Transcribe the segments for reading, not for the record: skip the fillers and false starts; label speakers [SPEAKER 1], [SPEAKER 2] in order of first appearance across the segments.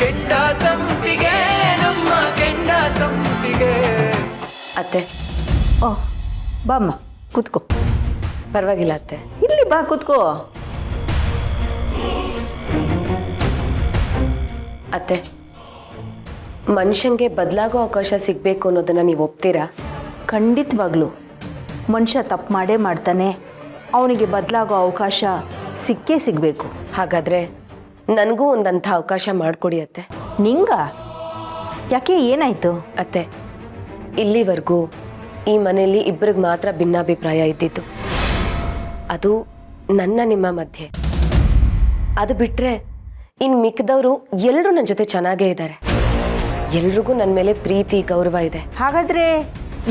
[SPEAKER 1] ಕೆಂಡ ಸಂಪಿಗೆ ನಮ್ಮ ಕೆಂಡ ಸಂಪಿಗೆ.
[SPEAKER 2] ಅತ್ತೆ
[SPEAKER 3] ಓಹ್ ಬಾಮ್ಮ ಕೂತ್ಕೋ.
[SPEAKER 2] ಪರವಾಗಿಲ್ಲ ಅತ್ತೆ.
[SPEAKER 3] ಇಲ್ಲಿ ಬಾ ಕೂತ್ಕೋ.
[SPEAKER 2] ಅತ್ತೆ, ಮನುಷ್ಯಂಗೆ ಬದಲಾಗೋ ಅವಕಾಶ ಸಿಗಬೇಕು ಅನ್ನೋದನ್ನ ನೀವು ಒಪ್ತೀರಾ?
[SPEAKER 3] ಖಂಡಿತವಾಗ್ಲೂ ಮನುಷ್ಯ ತಪ್ಪು ಮಾಡೇ ಮಾಡ್ತಾನೆ, ಅವನಿಗೆ ಬದಲಾಗೋ ಅವಕಾಶ ಸಿಕ್ಕೇ ಸಿಗಬೇಕು.
[SPEAKER 2] ಹಾಗಾದರೆ ನನಗೂ ಒಂದಂಥ ಅವಕಾಶ ಮಾಡಿಕೊಡಿ ಅತ್ತೆ.
[SPEAKER 3] ನಿಂಗ ಯಾಕೆ, ಏನಾಯಿತು?
[SPEAKER 2] ಅತ್ತೆ, ಇಲ್ಲಿವರೆಗೂ ಈ ಮನೆಯಲ್ಲಿ ಇಬ್ಬರಿಗೆ ಮಾತ್ರ ಭಿನ್ನಾಭಿಪ್ರಾಯ ಇದ್ದಿತ್ತು, ಅದು ನನ್ನ ನಿಮ್ಮ ಮಧ್ಯೆ. ಅದು ಬಿಟ್ಟರೆ ಇನ್ನು ಮಿಕ್ಕಿದವರು ಎಲ್ಲರೂ ನನ್ನ ಜೊತೆ ಚೆನ್ನಾಗೇ ಇದ್ದಾರೆ. ಎಲ್ರಿಗೂ ನನ್ನ ಮೇಲೆ ಪ್ರೀತಿ ಗೌರವ ಇದೆ.
[SPEAKER 3] ಹಾಗಾದರೆ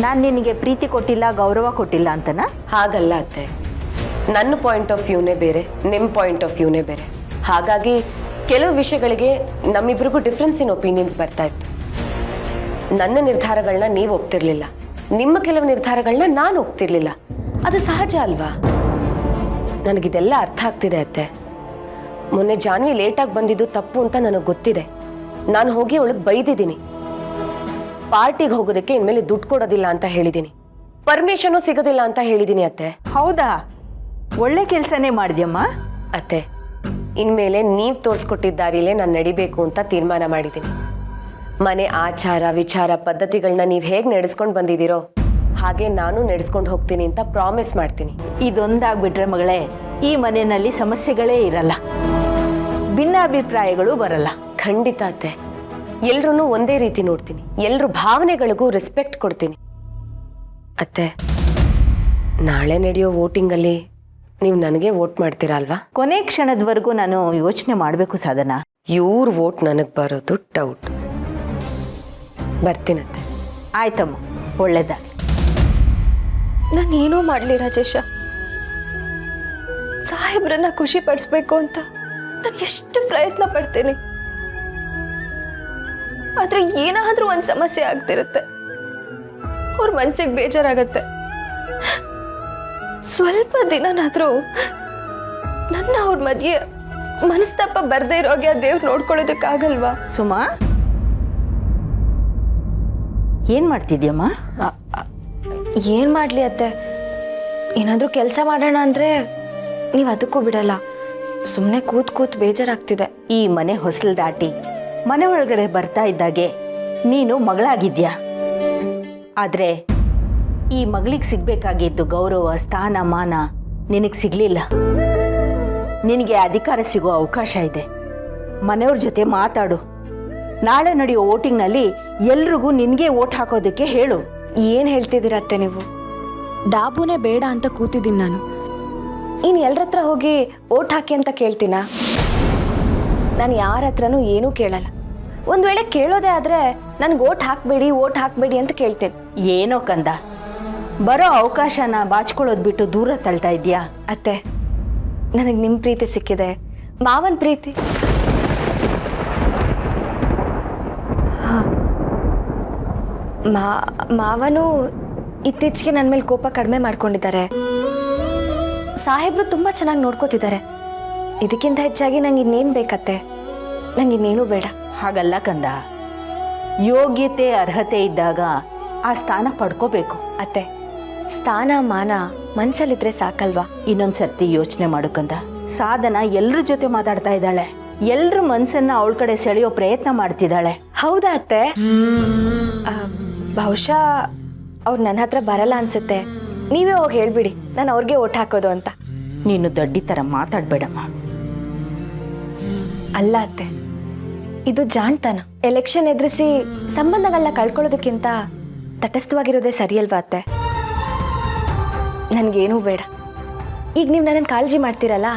[SPEAKER 3] ನಾನು ನಿನಗೆ ಪ್ರೀತಿ ಕೊಟ್ಟಿಲ್ಲ, ಗೌರವ ಕೊಟ್ಟಿಲ್ಲ ಅಂತನಾ?
[SPEAKER 2] ಹಾಗಲ್ಲ ಅತ್ತೆ, ನನ್ನ ಪಾಯಿಂಟ್ ಆಫ್ ವ್ಯೂನೇ ಬೇರೆ, ನಿಮ್ಮ ಪಾಯಿಂಟ್ ಆಫ್ ವ್ಯೂನೇ ಬೇರೆ. ಹಾಗಾಗಿ ಕೆಲವು ವಿಷಯಗಳಿಗೆ ನಮ್ಮಿಬ್ರಿಗೂ ಡಿಫ್ರೆನ್ಸ್ ಇನ್ ಒಪಿನಿಯನ್ಸ್ ಬರ್ತಾ ಇತ್ತು. ನನ್ನ ನಿರ್ಧಾರಗಳನ್ನ ನೀವು ಒಪ್ತಿರ್ಲಿಲ್ಲ, ನಿಮ್ಮ ಕೆಲವು ನಿರ್ಧಾರಗಳನ್ನ ನಾನು ಒಪ್ತಿರ್ಲಿಲ್ಲ. ಅದು ಸಹಜ ಅಲ್ವಾ? ನನಗಿದೆಲ್ಲ ಅರ್ಥ ಆಗ್ತಿದೆ ಅತ್ತೆ. ಮೊನ್ನೆ ಜಾನ್ವಿ ಲೇಟಾಗಿ ಬಂದಿದ್ದು ತಪ್ಪು ಅಂತ ನನಗೆ ಗೊತ್ತಿದೆ. ನಾನು ಹೋಗಿ ಅವಳಿಗೆ ಬೈದಿದ್ದೀನಿ. ಪಾರ್ಟಿಗೆ ಹೋಗೋದಕ್ಕೆ ಇನ್ಮೇಲೆ ದುಡ್ಡು ಕೊಡೋದಿಲ್ಲ ಅಂತ ಹೇಳಿದ್ದೀನಿ, ಪರ್ಮಿಷನು ಸಿಗೋದಿಲ್ಲ ಅಂತ ಹೇಳಿದ್ದೀನಿ ಅತ್ತೆ.
[SPEAKER 3] ಹೌದಾ? ಒಳ್ಳೆ ಕೆಲಸನೇ ಮಾಡಿದ್ಯಮ್ಮ.
[SPEAKER 2] ಅತ್ತೆ, ಇನ್ಮೇಲೆ ನೀವು ತೋರಿಸ್ಕೊಟ್ಟಿದ್ದ ದಾರಿಲೇ ನಾನು ನಡಿಬೇಕು ಅಂತ ತೀರ್ಮಾನ ಮಾಡಿದ್ದೀನಿ. ಮನೆ ಆಚಾರ ವಿಚಾರ ಪದ್ಧತಿಗಳನ್ನ ನೀವು ಹೇಗೆ ನಡೆಸ್ಕೊಂಡು ಬಂದಿದ್ದೀರೋ ಹಾಗೆ ನಾನು ನಡೆಸ್ಕೊಂಡು ಹೋಗ್ತೀನಿ ಅಂತ ಪ್ರಾಮಿಸ್ ಮಾಡ್ತೀನಿ.
[SPEAKER 3] ಇದೊಂದಾಗ್ಬಿಟ್ರೆ ಮಗಳೇ, ಈ ಮನೆಯಲ್ಲಿ ಸಮಸ್ಯೆಗಳೇ ಇರಲ್ಲ, ಭಿನ್ನಾಭಿಪ್ರಾಯಗಳು ಬರಲ್ಲ.
[SPEAKER 2] ಖಂಡಿತ ಅತ್ತೆ, ಎಲ್ರೂ ಒಂದೇ ರೀತಿ ನೋಡ್ತೀನಿ, ಎಲ್ರ ಭಾವನೆಗಳಿಗೂ ರೆಸ್ಪೆಕ್ಟ್ ಕೊಡ್ತೀನಿ. ಅತ್ತೆ, ನಾಳೆ ನಡೆಯೋ ವೋಟಿಂಗಲ್ಲಿ ನೀವು ನನಗೆ ವೋಟ್ ಮಾಡ್ತೀರಾ ಅಲ್ವಾ?
[SPEAKER 3] ಕೊನೆ ಕ್ಷಣದವರೆಗೂ ನಾನು ಯೋಚನೆ ಮಾಡಬೇಕು ಸಾಧನಾ.
[SPEAKER 2] ಇವ್ರ ವೋಟ್ ನನಗೆ ಬರೋದು ಡೌಟ್. ಬರ್ತೀನತ್ತೆ.
[SPEAKER 3] ಆಯ್ತಮ್ಮ, ಒಳ್ಳೇದಾಗಲಿ.
[SPEAKER 4] ನಾನೇನೂ ಮಾಡಲಿ ರಾಜೇಶ, ಸಾಹೇಬ್ರನ್ನ ಖುಷಿ ಪಡಿಸ್ಬೇಕು ಅಂತ ನಾನು ಎಷ್ಟು ಪ್ರಯತ್ನ ಪಡ್ತೀನಿ. ಆದ್ರೆ ಏನಾದ್ರೂ ಒಂದು ಸಮಸ್ಯೆ ಆಗ್ತಿರುತ್ತೆ, ಅವ್ರ ಮನ್ಸಿಗೆ ಬೇಜಾರಾಗತ್ತೆ. ಸ್ವಲ್ಪ ದಿನನಾದ್ರೂ ನನ್ನ ಅವ್ರ ಮಧ್ಯೆ ಮನಸ್ತಾಪ ಬರ್ದೇ ಇರೋಗೆ ಆ ದೇವ್ರು ನೋಡ್ಕೊಳ್ಳೋದಕ್ಕಾಗಲ್ವಾ?
[SPEAKER 3] ಸುಮಾ, ಏನು ಮಾಡ್ತಿದ್ಯಮ್ಮ?
[SPEAKER 4] ಏನು ಮಾಡಲಿ ಅತ್ತೆ, ಏನಾದರೂ ಕೆಲಸ ಮಾಡೋಣ ಅಂದರೆ ನೀವು ಅದಕ್ಕೂ ಬಿಡಲ್ಲ. ಸುಮ್ಮನೆ ಕೂತ್ ಬೇಜಾರಾಗ್ತಿದೆ.
[SPEAKER 3] ಈ ಮನೆ ಹೊಸಲು ದಾಟಿ ಮನೆ ಒಳಗಡೆ ಬರ್ತಾ ಇದ್ದಾಗೆ ನೀನು ಮಗಳಾಗಿದ್ಯಾ. ಆದರೆ ಈ ಮಗಳಿಗೆ ಸಿಗಬೇಕಾಗಿದ್ದು ಗೌರವ ಸ್ಥಾನ ಮಾನ ನಿನಗೆ ಸಿಗಲಿಲ್ಲ. ನಿನಗೆ ಅಧಿಕಾರ ಸಿಗೋ ಅವಕಾಶ ಇದೆ. ಮನೆಯವ್ರ ಜೊತೆ ಮಾತಾಡು. ನಾಳೆ ನಡೆಯೋ ವೋಟಿಂಗ್ನಲ್ಲಿ ಎಲ್ರಿಗೂ ನಿನಗೆ ವೋಟ್ ಹಾಕೋದಕ್ಕೆ ಹೇಳು.
[SPEAKER 4] ಏನು ಹೇಳ್ತಿದ್ದೀರತ್ತೆ ನೀವು? ಡಾಬುನೇ ಬೇಡ ಅಂತ ಕೂತಿದ್ದೀನಿ ನಾನು. ಇನ್ನು ಎಲ್ಲರ ಹತ್ರ ಹೋಗಿ ಓಟ್ ಹಾಕಿ ಅಂತ ಕೇಳ್ತೀನಾ? ನಾನು ಯಾರ ಹತ್ರನೂ ಏನೂ ಕೇಳಲ್ಲ. ಒಂದು ವೇಳೆ ಕೇಳೋದೇ ಆದರೆ ನನಗೆ ಓಟ್ ಹಾಕಬೇಡಿ ಅಂತ ಕೇಳ್ತೇನೆ.
[SPEAKER 3] ಏನೋ ಕಂದ, ಬರೋ ಅವಕಾಶನ ಬಾಚ್ಕೊಳ್ಳೋದು ಬಿಟ್ಟು ದೂರ ತಳ್ತಾ ಇದೆಯಾ?
[SPEAKER 4] ಅತ್ತೆ, ನನಗೆ ನಿಮ್ಮ ಪ್ರೀತಿ ಸಿಕ್ಕಿದೆ, ಮಾವನ ಪ್ರೀತಿ. ಮಾವನು ಇತ್ತೀಚೆಗೆ ನನ್ನ ಮೇಲೆ ಕೋಪ ಕಡಿಮೆ ಮಾಡ್ಕೊಂಡಿದ್ದಾರೆ. ಸಾಹೇಬ್ರು ತುಂಬ ಚೆನ್ನಾಗಿ ನೋಡ್ಕೋತಿದ್ದಾರೆ. ಇದಕ್ಕಿಂತ ಹೆಚ್ಚಾಗಿ ನಂಗೆ ಇನ್ನೇನು ಬೇಕತ್ತೆ? ನಂಗೆ ಇನ್ನೇನು ಬೇಡ.
[SPEAKER 3] ಹಾಗಲ್ಲ ಕಂದ, ಯೋಗ್ಯತೆ ಅರ್ಹತೆ ಇದ್ದಾಗ ಆ ಸ್ಥಾನ ಪಡ್ಕೋಬೇಕು.
[SPEAKER 4] ಅತ್ತೆ, ಸ್ಥಾನ ಮಾನ ಮನ್ಸಲ್ಲಿದ್ರೆ ಸಾಕಲ್ವಾ?
[SPEAKER 3] ಇನ್ನೊಂದು ಸರ್ತಿ ಯೋಚನೆ ಮಾಡು ಕಂದ. ಸಾಧನ ಎಲ್ಲರ ಜೊತೆ ಮಾತಾಡ್ತಾ ಇದ್ದಾಳೆ, ಎಲ್ರ ಮನ್ಸನ್ನ ಅವಳ ಕಡೆ ಸೆಳೆಯೋ ಪ್ರಯತ್ನ ಮಾಡ್ತಿದ್ದಾಳೆ.
[SPEAKER 4] ಹೌದಾ ಅತ್ತೆ? ಬಹುಶಃ ಅವ್ರು ನನ್ನ ಹತ್ರ ಬರಲ್ಲ ಅನ್ಸುತ್ತೆ. ನೀವೇ ಹೋಗಿ ಹೇಳ್ಬಿಡಿ ನಾನು ಅವ್ರಿಗೆ ಓಟ್ ಹಾಕೋದು ಅಂತ.
[SPEAKER 3] ನೀನು ದಡ್ಡಿ ಥರ ಮಾತಾಡ್ಬೇಡಮ್ಮ.
[SPEAKER 4] ಅಲ್ಲ ಅತ್ತೆ, ಇದು ಜಾಣ್ತನ. ಎಲೆಕ್ಷನ್ ಎದುರಿಸಿ ಸಂಬಂಧಗಳನ್ನ ಕಳ್ಕೊಳ್ಳೋದಕ್ಕಿಂತ ತಟಸ್ಥವಾಗಿರೋದೇ ಸರಿಯಲ್ವಾ ಅತ್ತೆ? ನನಗೇನೂ ಬೇಡ. ಈಗ ನೀವು ನನ್ನನ್ನು ಕಾಳಜಿ ಮಾಡ್ತೀರಲ್ಲ,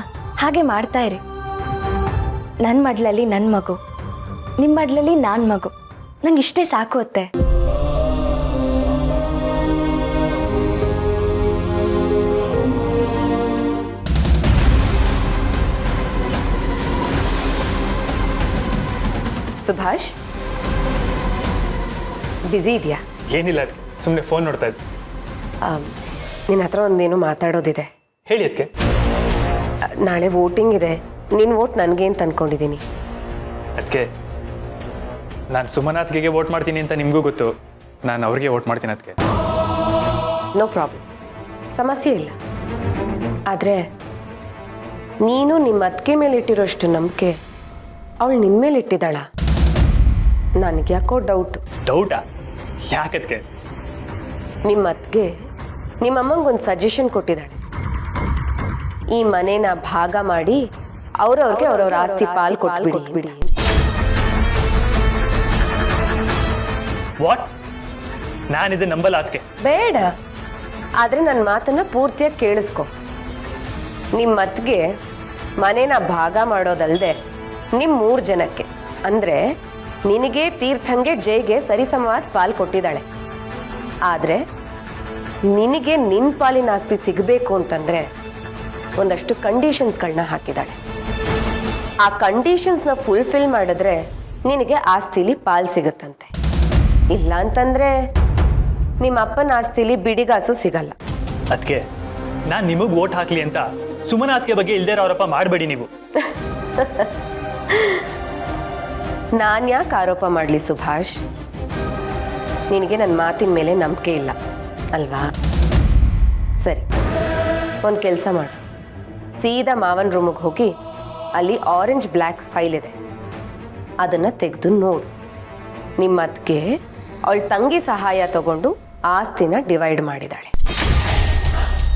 [SPEAKER 4] ಹಾಗೆ ಮಾಡ್ತಾ ಇರಿ. ನನ್ನ ಮಡ್ಲಲ್ಲಿ ನನ್ನ ಮಗು, ನಿಮ್ಮ ಮಡ್ಲಲ್ಲಿ ನಾನು ಮಗು. ನಂಗೆ ಇಷ್ಟೇ ಸಾಕು ಅತ್ತೆ.
[SPEAKER 2] ಸುಭಾಷ್, ಬ್ಯುಸಿ ಇದೆಯಾ?
[SPEAKER 5] ಏನಿಲ್ಲ, ಅದಕ್ಕೆ ಸುಮ್ಮನೆ ಫೋನ್ ನೋಡ್ತಾ ಇದ್ದೆ.
[SPEAKER 2] ನಿನ್ನ ಹತ್ರ ಒಂದೇನು ಮಾತಾಡೋದಿದೆ.
[SPEAKER 5] ಹೇಳಿ ಅದಕ್ಕೆ.
[SPEAKER 2] ನಾಳೆ ವೋಟಿಂಗ್ ಇದೆ, ನಿನ್ನ ವೋಟ್ ನನಗೆ ಅಂತ ಅಂದ್ಕೊಂಡಿದ್ದೀನಿ.
[SPEAKER 5] ಅದಕ್ಕೆ ನಾನು ಸುಮನಾಥ್ಗೆ ವೋಟ್ ಮಾಡ್ತೀನಿ ಅಂತ ನಿಮಗೂ ಗೊತ್ತು. ನಾನು ಅವ್ರಿಗೆ ವೋಟ್ ಮಾಡ್ತೀನಿ ಅದಕ್ಕೆ.
[SPEAKER 2] ನೋ ಪ್ರಾಬ್ಲಮ್, ಸಮಸ್ಯೆ ಇಲ್ಲ. ಆದರೆ ನೀನು ನಿಮ್ಮ ಅತ್ತಿಗೆ ಮೇಲೆ ಇಟ್ಟಿರೋಷ್ಟು ನಂಬಿಕೆ ಅವಳು ನಿನ್ನ ಮೇಲೆ ಇಟ್ಟಿದ್ದಾಳ? ನನಗೆ ಯಾಕೋ
[SPEAKER 5] ಡೌಟಾ? ಯಾಕದಕ್ಕೆ?
[SPEAKER 2] ನಿಮ್ಮ ಅತ್ತಿಗೆ ನಿಮ್ಮಮ್ಮಂಗೊಂದು ಸಜೆಷನ್ ಕೊಟ್ಟಿದ್ದಾಳೆ. ಈ ಮನೇನ ಭಾಗ ಮಾಡಿ ಅವ್ರವ್ರ ಆಸ್ತಿ ಪಾಲು ಕೊಟ್ಬಿಡಿ.
[SPEAKER 5] ವಾಟ್? ನಾನಿದೆ ನಂಬಲ್ಲ ಅದಕ್ಕೆ.
[SPEAKER 2] ಬೇಡ, ಆದರೆ ನನ್ನ ಮಾತನ್ನ ಪೂರ್ತಿಯಾಗಿ ಕೇಳಿಸ್ಕೊ. ನಿಮ್ಮ ಅತ್ತಿಗೆ ಮನೇನ ಭಾಗ ಮಾಡೋದಲ್ಲದೆ ನಿಮ್ಮ 3 ಜನಕ್ಕೆ ಅಂದರೆ ನಿನಗೆ, ತೀರ್ಥಂಗೆ, ಜೈಗೆ ಸರಿಸಮವಾದ ಪಾಲು ಕೊಟ್ಟಿದ್ದಾಳೆ. ಆದರೆ ನಿನಗೆ ನಿನ್ನ ಪಾಲಿನ ಆಸ್ತಿ ಸಿಗಬೇಕು ಅಂತಂದರೆ ಒಂದಷ್ಟು ಕಂಡೀಷನ್ಸ್ಗಳನ್ನ ಹಾಕಿದ್ದಾಳೆ. ಆ ಕಂಡೀಷನ್ಸ್ನ ಫುಲ್ಫಿಲ್ ಮಾಡಿದ್ರೆ ನಿನಗೆ ಆಸ್ತಿಲಿ ಪಾಲು ಸಿಗುತ್ತಂತೆ. ಇಲ್ಲ ಅಂತಂದರೆ ನಿಮ್ಮ ಅಪ್ಪನ ಆಸ್ತಿಲಿ ಬಿಡಿಗಾಸು ಸಿಗಲ್ಲ.
[SPEAKER 5] ಅದಕ್ಕೆ ನಾನು ನಿಮಗೆ ವೋಟ್ ಹಾಕ್ಲಿ ಅಂತ ಸುಮನಾಥ್ಗೆ ಬಗ್ಗೆ ಇಲ್ದೇ ಅವರಪ್ಪ ಮಾಡಬೇಡಿ ನೀವು.
[SPEAKER 2] ನಾನು ಯಾಕೆ ಆರೋಪ ಮಾಡಲಿ ಸುಭಾಷ್? ನಿನಗೆ ನನ್ನ ಮಾತಿನ ಮೇಲೆ ನಂಬಿಕೆ ಇಲ್ಲ ಅಲ್ವಾ? ಸರಿ, ಒಂದು ಕೆಲಸ ಮಾಡು. ಸೀದಾ ಮಾವನ ರೂಮಿಗೆ ಹೋಗಿ ಅಲ್ಲಿ ಆರೆಂಜ್ ಬ್ಲ್ಯಾಕ್ ಫೈಲ್ ಇದೆ, ಅದನ್ನು ತೆಗೆದು ನೋಡು. ನಿಮ್ಮ ಅತ್ತಿಗೆ ಅವಳ ತಂಗಿ ಸಹಾಯ ತಗೊಂಡು ಆಸ್ತಿನ ಡಿವೈಡ್ ಮಾಡಿದ್ದಾಳೆ.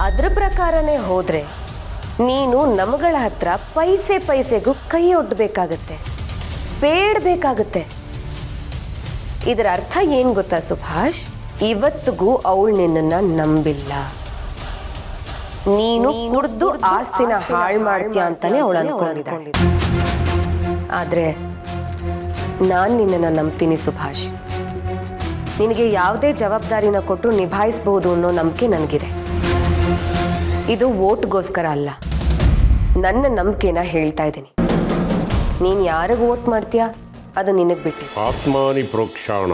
[SPEAKER 2] ಅದ್ರ ಪ್ರಕಾರನೇ ಹೋದರೆ ನೀನು ನಮಗಳ ಹತ್ರ ಪೈಸೆಗೂ ಕೈ ಒಡ್ಡಬೇಕಾಗತ್ತೆ, ಬೇಡಬೇಕಾಗತ್ತೆ. ಇದರ ಅರ್ಥ ಏನು ಗೊತ್ತಾ ಸುಭಾಷ್? ಇವತ್ತಿಗೂ ಅವಳು ನಿನ್ನನ್ನು ನಂಬಿಲ್ಲ. ನೀನು ಕುಡ್ದು ಆಸ್ತಿನ ಹಾಳು ಮಾಡ್ತೀಯ ಅಂತಾನೆ ಅವಳು ಅನ್ಕೊಂಡಿದ್ದಾಳೆ. ಆದರೆ ನಾನು ನಿನ್ನನ್ನು ನಂಬ್ತೀನಿ ಸುಭಾಷ್. ನಿನಗೆ ಯಾವುದೇ ಜವಾಬ್ದಾರಿನ ಕೊಟ್ಟರು ನಿಭಾಯಿಸಬಹುದು ಅನ್ನೋ ನಂಬಿಕೆ ನನಗಿದೆ. ಇದು ವೋಟ್ಗೋಸ್ಕರ ಅಲ್ಲ, ನನ್ನ ನಂಬಿಕೆನ ಹೇಳ್ತಾ ಇದ್ದೀನಿ. ನೀನು ಯಾರಿಗೆ ವೋಟ್ ಮಾಡ್ತೀಯಾ ಅದು ನಿನಗೆ ಬಿಟ್ಟು.
[SPEAKER 6] ಆತ್ಮಾನಿ ಪ್ರೋಕ್ಷಾಣ.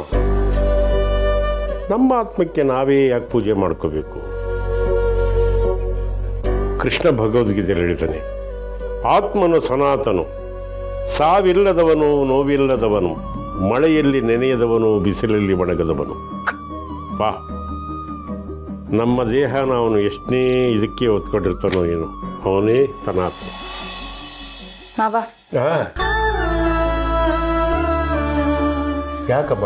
[SPEAKER 6] ನಮ್ಮ ಆತ್ಮಕ್ಕೆ ನಾವೇ ಯಾಕೆ ಪೂಜೆ ಮಾಡ್ಕೋಬೇಕು? ಕೃಷ್ಣ ಭಗವದ್ಗೀತೆಯಲ್ಲಿ ಹೇಳ್ತಾನೆ, ಆತ್ಮನು ಸನಾತನು, ಸಾವಿಲ್ಲದವನು, ನೋವಿಲ್ಲದವನು, ಮಳೆಯಲ್ಲಿ ನೆನೆಯದವನು, ಬಿಸಿಲಲ್ಲಿ ಒಣಗದವನು. ಬಾ, ನಮ್ಮ ದೇಹನ ಅವನು ಎಷ್ಟನೇ ಇದಕ್ಕೆ ಒತ್ಕೊಂಡಿರ್ತಾನೋ ಏನೋ, ಅವನೇ ಸನಾತನ.
[SPEAKER 4] ಮಾವ,
[SPEAKER 6] ಯಾಕಮ್ಮ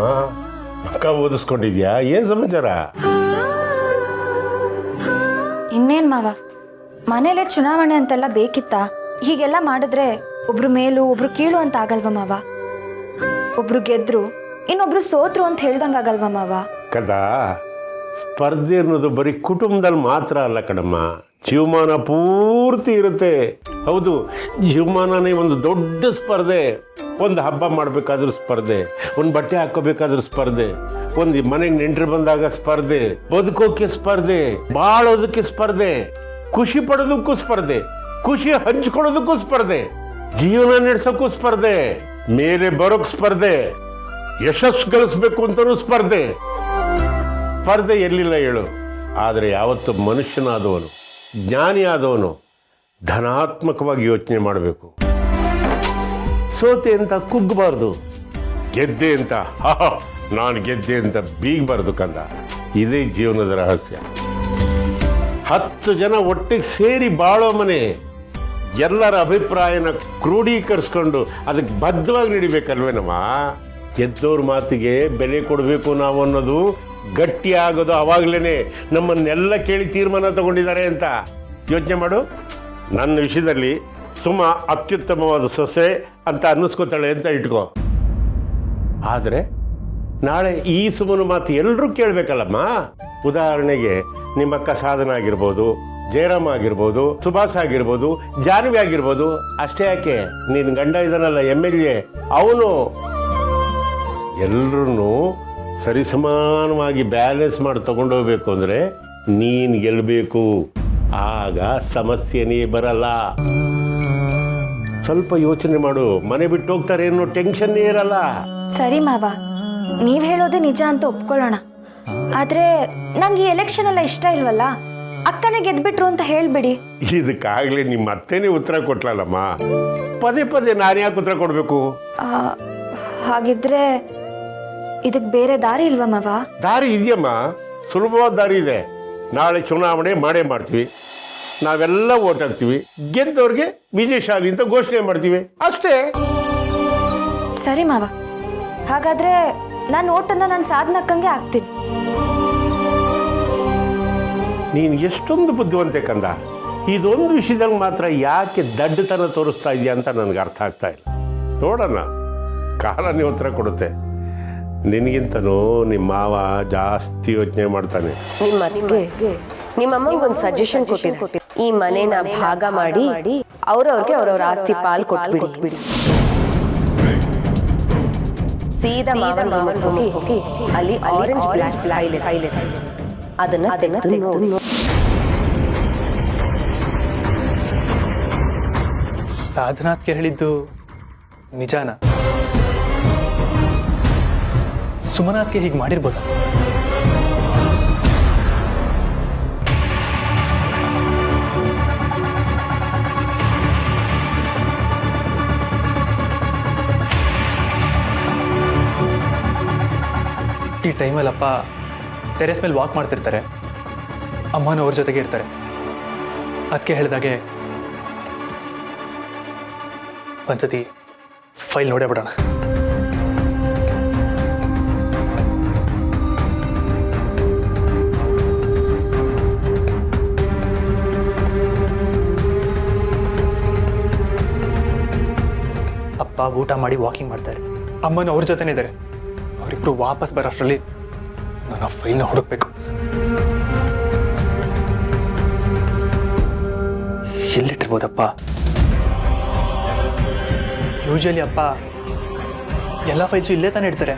[SPEAKER 6] ಅಕ್ಕ ಓದಿಸ್ಕೊಂಡಿದ್ಯಾ? ಏನು ಸಮಾಚಾರ?
[SPEAKER 4] ಇನ್ನೇನ್ ಮಾವ, ಮನೇಲೆ ಚುನಾವಣೆ ಅಂತೆಲ್ಲ ಬೇಕಿತ್ತಾ? ಹೀಗೆಲ್ಲ ಮಾಡಿದ್ರೆ ಒಬ್ರು ಮೇಲು ಒಬ್ರು ಕೀಳು ಅಂತ ಆಗಲ್ವ ಮಾವ? ಒಬ್ರು ಗೆದ್ರು ಇನ್ನೊಬ್ರು ಸೋತ್ರು ಅಂತ ಹೇಳ್ದಂಗಾಗಲ್ವ ಮಾವ?
[SPEAKER 6] ಕದ ಸ್ಪರ್ಧೆ ಅನ್ನೋದು ಬರೀ ಕುಟುಂಬದಲ್ಲಿ ಮಾತ್ರ ಅಲ್ಲ ಕಣಮ್ಮ, ಜೀವಮಾನ ಪೂರ್ತಿ ಇರುತ್ತೆ. ಹೌದು, ಜೀವಮಾನನೇ ಒಂದು ದೊಡ್ಡ ಸ್ಪರ್ಧೆ. ಒಂದು ಹಬ್ಬ ಮಾಡಬೇಕಾದ್ರೂ ಸ್ಪರ್ಧೆ, ಒಂದು ಬಟ್ಟೆ ಹಾಕೋಬೇಕಾದ್ರೂ ಸ್ಪರ್ಧೆ, ಒಂದು ಮನೆಗೆ ನೆಂಟರು ಬಂದಾಗ ಸ್ಪರ್ಧೆ, ಬದುಕೋಕೆ ಸ್ಪರ್ಧೆ, ಬಾಳೋದಕ್ಕೆ ಸ್ಪರ್ಧೆ, ಖುಷಿ ಪಡೋದಕ್ಕೂ ಸ್ಪರ್ಧೆ, ಖುಷಿ ಹಂಚ್ಕೊಳ್ಳೋದಕ್ಕೂ ಸ್ಪರ್ಧೆ, ಜೀವನ ನಡೆಸೋಕ್ಕೂ ಸ್ಪರ್ಧೆ, ಮೇಲೆ ಬರೋಕ್ ಸ್ಪರ್ಧೆ, ಯಶಸ್ಸು ಗಳಿಸ್ಬೇಕು ಅಂತಲೂ ಸ್ಪರ್ಧೆ. ಸ್ಪರ್ಧೆ ಎಲ್ಲಿಲ್ಲ ಹೇಳು? ಆದರೆ ಯಾವತ್ತು ಮನುಷ್ಯನಾದವನು, ಜ್ಞಾನಿ ಆದವನು ಧನಾತ್ಮಕವಾಗಿ ಯೋಚನೆ ಮಾಡಬೇಕು. ಸೋತೆ ಅಂತ ಕುಗ್ಗಬಾರ್ದು, ಗೆದ್ದೆ ಅಂತ ನಾನು ಗೆದ್ದೆ ಅಂತ ಬೀಗಬಾರ್ದು ಕಂದ. ಇದೇ ಜೀವನದ ರಹಸ್ಯ. 10 ಜನ ಒಟ್ಟಿಗೆ ಸೇರಿ ಬಾಳೋ ಮನೆ. ಎಲ್ಲರ ಅಭಿಪ್ರಾಯನ ಕ್ರೋಢೀಕರಿಸ್ಕೊಂಡು ಅದಕ್ಕೆ ಬದ್ಧವಾಗಿ ನಡಿಬೇಕಲ್ವೇನಮ್ಮ? ಗೆದ್ದವ್ರ ಮಾತಿಗೆ ಬೆಲೆ ಕೊಡಬೇಕು ನಾವು ಅನ್ನೋದು ಗಟ್ಟಿ ಆಗೋದು ಅವಾಗಲೇ. ನಮ್ಮನ್ನೆಲ್ಲ ಕೇಳಿ ತೀರ್ಮಾನ ತಗೊಂಡಿದ್ದಾರೆ ಅಂತ ಯೋಚನೆ ಮಾಡು. ನನ್ನ ವಿಷಯದಲ್ಲಿ ಸುಮ ಅತ್ಯುತ್ತಮವಾದ ಸೊಸೆ ಅಂತ ಅನ್ನಿಸ್ಕೋತಾಳೆ ಅಂತ ಇಟ್ಕೋ. ಆದರೆ ನಾಳೆ ಈ ಸುಮನ ಮಾತು ಎಲ್ಲರೂ ಕೇಳಬೇಕಲ್ಲಮ್ಮ. ಉದಾಹರಣೆಗೆ ನಿಮ್ಮಕ್ಕ ಸಾಧನ ಆಗಿರ್ಬೋದು, ಜಯರಾಮ್ ಆಗಿರ್ಬೋದು, ಸುಭಾಷ್ ಆಗಿರ್ಬೋದು, ಜಾನ್ವಿ ಆಗಿರ್ಬೋದು. ಅಷ್ಟೇ ಯಾಕೆ, ನಿನ್ನ ಗಂಡ ಇದನ್ನಲ್ಲ MLA, ಅವನು. ಎಲ್ಲರೂ ಸರಿಸಮಾನವಾಗಿ ಬ್ಯಾಲೆನ್ಸ್ ಮಾಡಿ ತಗೊಂಡೋಗ್ಬೇಕು ಅಂದರೆ ನೀನು ಗೆಲ್ಲಬೇಕು. ಆಗ ಸಮಸ್ಯೆನೇ ಬರಲ್ಲ. ಸ್ವಲ್ಪ ಯೋಚನೆ ಮಾಡು. ಮನೆ ಬಿಟ್ಟು ಹೋಗ್ತಾರೆ ಅನ್ನೋ ಟೆನ್ಷನ್ನೇ ಇರಲ್ಲ.
[SPEAKER 4] ಸರಿ ಮಾವ, ನೀವ್ ಹೇಳೋದೇ ನಿಜ ಅಂತ ಒಪ್ಕೊಳ್ಳೋಣ. ಆದ್ರೆ ನಂಗೆ ಈ ಎಲೆಕ್ಷನ್ ಎಲ್ಲ ಇಷ್ಟ ಇಲ್ವಲ್ಲ. ಅಕ್ಕನೇ ಗೆದ್ಬಿಟ್ರು ಅಂತ ಹೇಳ್ಬಿಡಿ.
[SPEAKER 6] ಇದಕ್ಕಾಗಲೇ ನಿಮ್ಮ ಅತ್ತೆನೇ ಉತ್ತರ ಕೊಟ್ಲಲ್ಲಮ್ಮ. ಪದೇ ಪದೇ ನಾನು ಯಾಕೆ ಉತ್ತರ ಕೊಡಬೇಕು?
[SPEAKER 4] ಹಾಗಿದ್ರೆ ಇದಕ್ಕೆ ಬೇರೆ ದಾರಿ ಇಲ್ವಾ ಮಾವ?
[SPEAKER 6] ದಾರಿ ಇದೆಯಮ್ಮ, ಸುಲಭವಾದ ದಾರಿ ಇದೆ. ನಾಳೆ ಚುನಾವಣೆ ಮಾಡೇ ಮಾಡ್ತೀವಿ, ನಾವೆಲ್ಲ ಓಟ್ ಹಾಕ್ತೀವಿ, ಗೆದ್ದವ್ರಿಗೆ ವಿಜಯಶಾಲಿ ಅಂತ ಘೋಷಣೆ ಮಾಡ್ತೀವಿ, ಅಷ್ಟೇ.
[SPEAKER 4] ಸರಿ ಮಾವ, ಹಾಗಾದ್ರೆ ನಾನು ಓಟನ್ನ ನನ್ನ ಸಾಧನಕ್ಕಂಗೆ ಹಾಕ್ತೀನಿ.
[SPEAKER 6] ನೀನು ಎಷ್ಟೊಂದು ಬುದ್ಧಿವಂತೆ ಕಂದ. ಇದೊಂದು ವಿಷಯದಲ್ಲಿ ಮಾತ್ರ ಯಾಕೆ ದಡ್ಡತನ ತೋರಿಸ್ತಾ ಇದೆಯಾ ಅಂತ ನನಗೆ ಅರ್ಥ ಆಗ್ತಾ ಇಲ್ಲ. ನೋಡೋಣ, ಕಾಲನೇ ಉತ್ತರ ಕೊಡುತ್ತೆ. ನಿನಗಿಂತನೂ ನಿಮ್ಮ ಮಾವ ಜಾಸ್ತಿ ಯೋಚನೆ ಮಾಡ್ತಾನೆ.
[SPEAKER 2] ನಿಮ್ಮ ಅತ್ತಿಗೆ ನಿಮ್ಮ ಅಮ್ಮಂಗೆ ಒಂದು ಸಜೆಷನ್ ಕೊಟ್ಟಿದ್ರು. ಈ ಮನೆನ ಭಾಗ ಮಾಡಿ ಅವ್ರವ್ರಿಗೆ ಅವ್ರವ್ರ ಆಸ್ತಿ ಪಾಲ್ ಕೊಟ್ಬಿಡಿ. ಸೀದಾ ಮಾವನ ರೂಮಿಗೆ ಹೋಗಿ ಅಲ್ಲಿ ಆರೆಂಜ್ ಬ್ಲಾಕ್ ಫೈಲ್ ಅದನ್ನ ತೆಗೆದು
[SPEAKER 5] ಸಾಧನಾತ್ಗೆ ಹೇಳಿದ್ದು ನಿಜಾನ? ಸುಮನಾತ್ಗೆ ಹೀಗೆ ಮಾಡಿರ್ಬೋದ? ಈ ಟೈಮಲ್ಲಿ ಅಪ್ಪ ಟೆರೆಸ್ ಮೇಲೆ ವಾಕ್ ಮಾಡ್ತಿರ್ತಾರೆ, ಅಮ್ಮನೂ ಅವ್ರ ಜೊತೆಗೆ ಇರ್ತಾರೆ. ಅದಕ್ಕೆ ಹೇಳಿದಾಗೆ ಒಂದ್ಸತಿ ಫೈಲ್ ನೋಡೇ ಬಿಡೋಣ. ಅಪ್ಪ ಊಟ ಮಾಡಿ ವಾಕಿಂಗ್ ಮಾಡ್ತಾರೆ, ಅಮ್ಮನೂ ಅವ್ರ ಜೊತೆನೇ ಇದ್ದಾರೆ. ಅವರಿಬ್ರು ವಾಪಸ್ ಬರೋಷ್ಟರಲ್ಲಿ ನಾನು ಆ ಫೈಲ್ನ ಹುಡುಕ್ಬೇಕು. ಎಲ್ಲಿಟ್ಟಿರ್ಬೋದಪ್ಪ? ಯೂಶಲಿ ಅಪ್ಪ ಎಲ್ಲ ಫೈಲ್ಸು ಇಲ್ಲೇ ತಾನೇ ಇಡ್ತಾರೆ.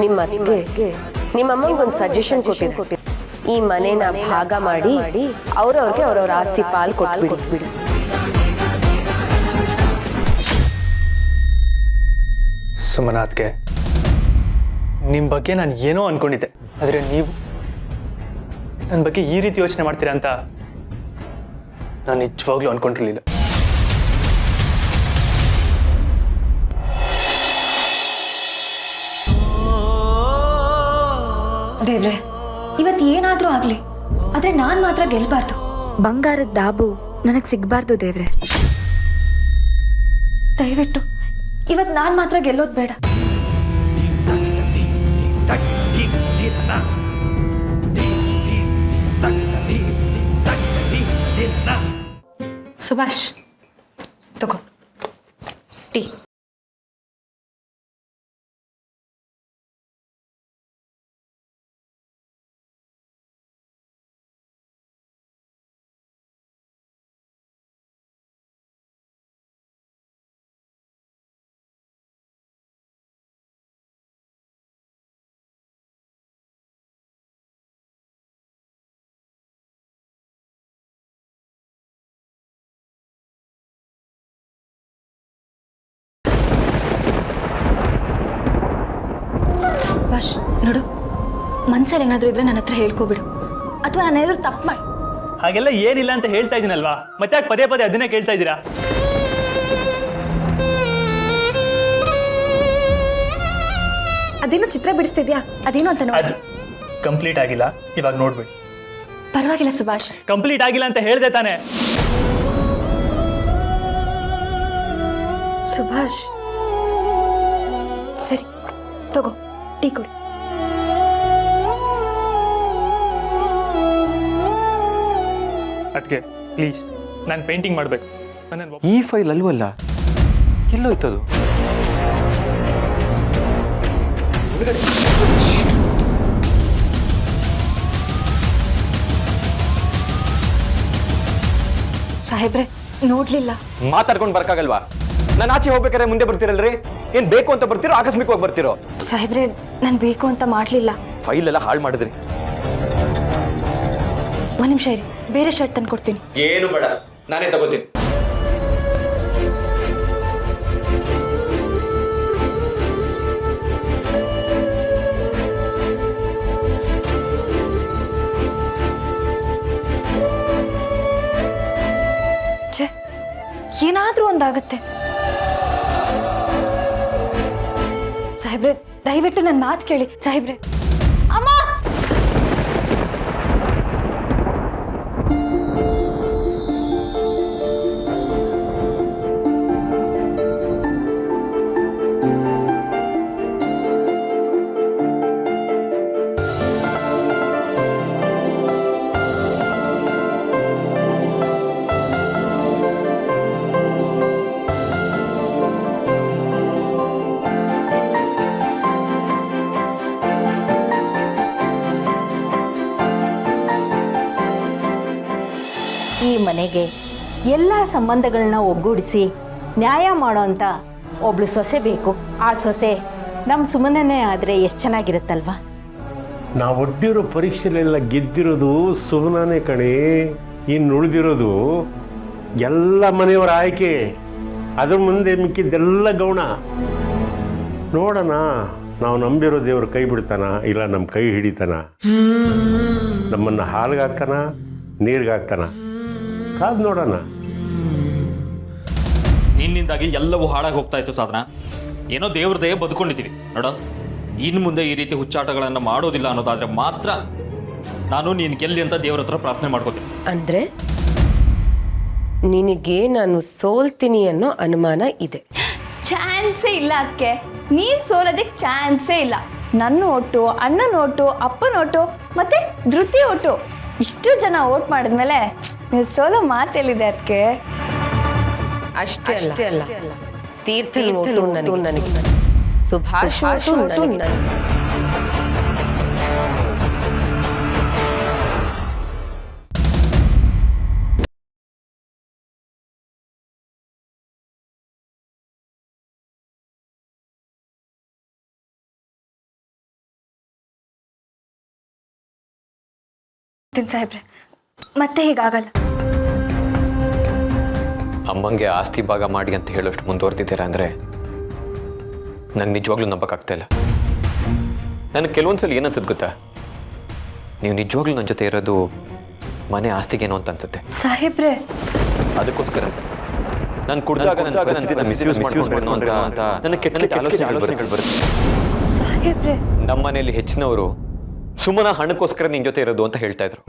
[SPEAKER 2] ನಿಮ್ಮ ಅತ್ತಿಗೆ ನಿಮ್ಮ ಅಮ್ಮಂಗೆ ಒಂದು ಸಜೆಷನ್ ಕೊಟ್ಟಿದ್ರು. ಈ ಮನೆನ ಭಾಗ ಮಾಡಿ ಅವ್ರವ್ರಿಗೆ ಅವ್ರವ್ರ ಆಸ್ತಿ ಪಾಲ್ ಕೊಟ್ಬಿಡಿ.
[SPEAKER 5] ಸುಮನಾತ್ಗೆ ನಿಮ್ಮ ಬಗ್ಗೆ ನಾನು ಏನೋ ಅನ್ಕೊಂಡಿದ್ದೆ, ಆದರೆ ನೀವು ನನ್ನ ಬಗ್ಗೆ ಈ ರೀತಿ ಯೋಚನೆ ಮಾಡ್ತೀರಾ ಅಂತ ನಾನು ನಿಜವಾಗ್ಲೂ ಅನ್ಕೊಂಡಿರ್ಲಿಲ್ಲ.
[SPEAKER 4] ದೇವ್ರೆ, ಇವತ್ತು ಏನಾದರೂ ಆಗಲಿ, ಆದರೆ ನಾನು ಮಾತ್ರ ಗೆಲ್ಬಾರ್ದು. ಬಂಗಾರದ ಡಾಬು ನನಗೆ ಸಿಗಬಾರ್ದು ದೇವ್ರೆ. ದಯವಿಟ್ಟು ಇವತ್ತು ನಾನು ಮಾತ್ರ ಗೆಲ್ಲೋದು ಬೇಡ. ಸುಭಾಷ್, ತಗೋ ಟೀ. ಸುಭಾಷ್, ನೋಡು, ಮನ್ಸಲ್ಲಿ ಏನಾದರೂ ಇದ್ರೆ ನನ್ನ ಹತ್ರ ಹೇಳ್ಕೊಬಿಡು, ಅಥವಾ ನಾನು ಏನಾದರೂ ತಪ್ಪು ಮಾಡಿ.
[SPEAKER 5] ಹಾಗೆಲ್ಲ ಏನಿಲ್ಲ ಅಂತ ಹೇಳ್ತಾ ಇದ್ದೀನಲ್ವಾ, ಮತ್ತೆ ಯಾಕೆ ಪದೇ ಪದೇ ಅದನ್ನೇ ಕೇಳ್ತಾ ಇದ್ದೀರಾ?
[SPEAKER 4] ಅದೇನೋ ಚಿತ್ರ ಬಿಡಿಸ್ತಿದ್ಯಾ, ಅದೇನೋ ಅಂತ ನೋಡಿ.
[SPEAKER 5] ಅದು ಕಂಪ್ಲೀಟ್ ಆಗಿಲ್ಲ, ಇವಾಗ ನೋಡ್ಬಿಡಿ.
[SPEAKER 4] ಪರವಾಗಿಲ್ಲ ಸುಭಾಷ್,
[SPEAKER 5] ಕಂಪ್ಲೀಟ್ ಆಗಿಲ್ಲ ಅಂತ ಹೇಳ್ದೆ ತಾನೆ.
[SPEAKER 4] ಸುಭಾಷ್ ಸರಿ, ತಗೋ ಟೀ ಕೊಡಿ.
[SPEAKER 5] ಅದಕ್ಕೆ ಪ್ಲೀಸ್, ನಾನು ಪೇಂಟಿಂಗ್ ಮಾಡಬೇಕು.
[SPEAKER 7] ಈ ಫೈಲ್ ಅಲ್ವಲ್ಲ, ಎಲ್ಲೋಯ್ತದು?
[SPEAKER 4] ಸಾಹೇಬ್ರೆ, ನೋಡ್ಲಿಲ್ಲ.
[SPEAKER 7] ಮಾತಾಡ್ಕೊಂಡು ಬರ್ಕಾಗಲ್ವಾ? ನಾನು ಆಚೆ ಹೋಗ್ಬೇಕಾದ್ರೆ ಮುಂದೆ ಬರ್ತೀರಲ್ರಿ? ಏನ್ ಬೇಕು ಅಂತ ಬರ್ತಿರೋ, ಆಕಸ್ಮಿಕವಾಗಿ ಬರ್ತಿರೋ?
[SPEAKER 4] ಸಾಹೇಬ್ರೆ, ನಾನು ಬೇಕು ಅಂತ ಮಾಡಲಿಲ್ಲ.
[SPEAKER 7] ಫೈಲ್ ಎಲ್ಲ ಹಾಳು ಮಾಡಿದ್ರಿ.
[SPEAKER 4] ಒಂದು ನಿಮಿಷ ಇರಿ, ಬೇರೆ ಶರ್ಟ್ ತಂದು ಕೊಡ್ತೀನಿ.
[SPEAKER 7] ಏನು ಬೇಡ, ನಾನೇ ತಗೋತೀನಿ.
[SPEAKER 4] ಏನಾದ್ರೂ ಒಂದಾಗತ್ತೆ. ಸಾಹೇಬ್ರೆ, ದಯವಿಟ್ಟು ನನ್ನ ಮಾತು ಕೇಳಿ ಸಾಹೇಬ್ರೆ. ಅಮ್ಮ,
[SPEAKER 3] ಈ ಮನೆಗೆ ಎಲ್ಲ ಸಂಬಂಧಗಳನ್ನ ಒಗ್ಗೂಡಿಸಿ ನ್ಯಾಯ ಮಾಡೋಂಥ ಒಬ್ಳು ಸೊಸೆ ಬೇಕು. ಆ ಸೊಸೆ ನಮ್ಮ ಸುಮ್ಮನೆ ಆದರೆ ಎಷ್ಟು ಚೆನ್ನಾಗಿರುತ್ತಲ್ವಾ?
[SPEAKER 6] ನಾವು ಒಡ್ಡಿರೋ ಪರೀಕ್ಷೆಲೆಲ್ಲ ಗೆದ್ದಿರೋದು ಸುಮ್ಮನೆ ಕಣೆ. ಇನ್ನು ಉಳಿದಿರೋದು ಎಲ್ಲ ಮನೆಯವರ ಆಯ್ಕೆ. ಅದ್ರ ಮುಂದೆ ಮಿಕ್ಕಿದ್ದೆಲ್ಲ ಗೌಣ. ನೋಡೋಣ, ನಾವು ನಂಬಿರೋ ದೇವ್ರು ಕೈ ಬಿಡ್ತಾನ, ಇಲ್ಲ ನಮ್ಮ ಕೈ ಹಿಡಿತಾನ, ನಮ್ಮನ್ನು ಹಾಲ್ಗಾಗ್ತಾನ, ನೀರಿಗಾಗ್ತಾನ, ಕಾದು ನೋಡೋಣ.
[SPEAKER 8] ನಿನ್ನಿಂದಾಗಿ ಎಲ್ಲವೂ ಹಾಳಾಗಿ ಹೋಗ್ತಾ ಇತ್ತು ಸಾಧನ. ಏನೋ ದೇವ್ರ ದಯೆ ಬದುಕೊಂಡಿದ್ದೀವಿ ನೋಡ. ಇನ್ನು ಮುಂದೆ ಈ ರೀತಿ ಹುಚ್ಚಾಟಗಳನ್ನು ಮಾಡೋದಿಲ್ಲ ಅನ್ನೋದಾದ್ರೆ ಮಾತ್ರ ನಾನು ನೀನು ಗೆಲ್ಲಿ ಅಂತ ದೇವ್ರ ಹತ್ರ ಪ್ರಾರ್ಥನೆ ಮಾಡ್ಕೋತೀನಿ.
[SPEAKER 2] ಅಂದ್ರೆ ನಿನಗೆ ನಾನು ಸೋಲ್ತೀನಿ ಅನ್ನೋ ಅನುಮಾನ ಇದೆ?
[SPEAKER 4] ಚಾನ್ಸೇ ಇಲ್ಲ ಅದಕ್ಕೆ. ನೀವು ಸೋಲೋದಕ್ಕೆ ಚಾನ್ಸೇ ಇಲ್ಲ. ನನ್ನ ಓಟು, ಅಣ್ಣನ ಓಟು, ಅಪ್ಪನ ಓಟು, ಮತ್ತೆ ಧೃತಿ ಓಟು, ಇಷ್ಟು ಜನ ಓಟ್ ಮಾಡಿದ್ಮೇಲೆ ನೀವು ಸೋಲೋ ಮಾತೆಲ್ಲಿದೆ ಅದಕ್ಕೆ?
[SPEAKER 2] ಅಷ್ಟೇ ಅಲ್ಲ, ತೀರ್ಥ ನನಗೆ, ಸುಭಾಷ್ ನನಗೆ.
[SPEAKER 4] ಸಾಹೇಬ್ರೆ, ಮತ್ತೆ ಹೀಗಾಗಲ್ಲ.
[SPEAKER 7] ಅಮ್ಮಂಗೆ ಆಸ್ತಿ ಭಾಗ ಮಾಡಿ ಅಂತ ಹೇಳೋಷ್ಟು ಮುಂದುವರೆದಿದ್ದೀರಾ ಅಂದರೆ ನಂಗೆ ನಿಜವಾಗ್ಲೂ ನಂಬಕ್ಕಾಗ್ತಾ ಇಲ್ಲ. ನನಗೆ ಕೆಲವೊಂದ್ಸಲ ಏನನ್ಸುತ್ತೆ ಗೊತ್ತಾ, ನೀವು ನಿಜವಾಗ್ಲೂ ನನ್ನ ಜೊತೆ ಇರೋದು ಮನೆ ಆಸ್ತಿಗೇನೋ ಅಂತ ಅನ್ಸುತ್ತೆ
[SPEAKER 4] ಸಾಹೇಬ್ರೆ.
[SPEAKER 7] ಅದಕ್ಕೋಸ್ಕರ ನಾನು ಕುಡಿದಾಗ ನನ್ನ ಪರಿಸ್ಥಿತಿನ ಮಿಸ್ಯೂಸ್ ಮಾಡ್ಕೊಂಡು ಅಂತ ನನಗೆ ಕೆಟ್ಟ ಆಲೋಚನೆಗಳು ಬರುತ್ತೆ.
[SPEAKER 4] ಸಾಹೇಬ್ರೆ,
[SPEAKER 7] ನಮ್ಮ ಮನೆಯಲ್ಲಿ ಹೆಚ್ಚಿನವರು ಸುಮ್ಮನ ಹಣಕ್ಕೋಸ್ಕರ ನಿನ್ನ ಜೊತೆ ಇರೋದು ಅಂತ ಹೇಳ್ತಾ ಇದ್ರು.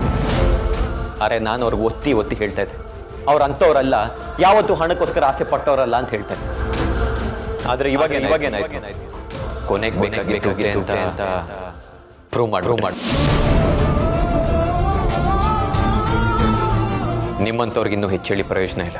[SPEAKER 7] ಅರೆ ನಾನು ಅವ್ರಿಗೆ ಒತ್ತಿ ಹೇಳ್ತಾ ಇದ್ದೆ, ಅವ್ರು ಅಂಥವ್ರಲ್ಲ, ಯಾವತ್ತೂ ಹಣಕ್ಕೋಸ್ಕರ ಆಸೆ ಪಟ್ಟವರಲ್ಲ ಅಂತ ಹೇಳ್ತಾರೆ. ಆದರೆ ಇವಾಗೇನಾಯ್ತು, ಕೊನೆಗೆ ಬೇಕಾಗಿತ್ತು ಅಂತ ಪ್ರೂವ್ ಮಾಡಿ ನಿಮ್ಮಂಥವ್ರಿಗೆ ಇನ್ನೂ ಹೆಚ್ಚು ಹೇಳಿ ಪ್ರಯೋಜನ ಇಲ್ಲ.